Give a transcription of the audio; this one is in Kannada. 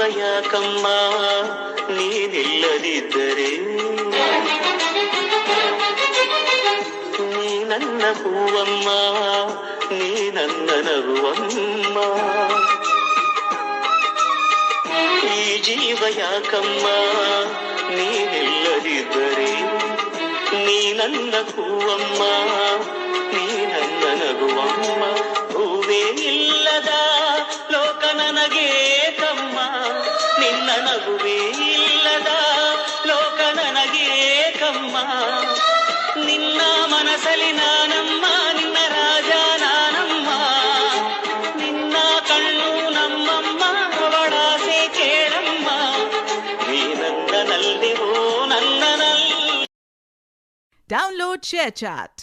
ಯಾಕಮ್ಮ ನೀನಿಲ್ಲದಿದ್ದರೆ, ನೀ ನನ್ನ ಹೂವಮ್ಮ, ನೀ ನನ್ನ ನಗುವಮ್ಮ. ಈ ಜೀವ ಯಾಕಮ್ಮ ನೀನಿಲ್ಲದಿದ್ದರೆ, ನೀ ನನ್ನ ಹೂವಮ್ಮ, ನೀ ನನ್ನ ನಗುವಮ್ಮ. ಹೂವೇ ಇಲ್ಲದ ಲೋಕ ನನಗೆ ಕಮ್ಮ, ನಿನ್ನ ನಗುವೇ ಇಲ್ಲದ ಲೋಕ ನನಗೆ ಕಮ್ಮ. ನಿನ್ನ ಮನಸಲಿ ನಾನಮ್ಮ, ನಿನ್ನ ರಾಜ ನಾನಮ್ಮ, ನಿನ್ನ ಕಣ್ಣು ನಮ್ಮಮ್ಮ, ಅವಳಾಸೆ ಕೇಳಮ್ಮ. ನೀ ನನ್ನನಲ್ಲಿ ಓ ನನ್ನನಲ್ಲಿ. Download ShareChat.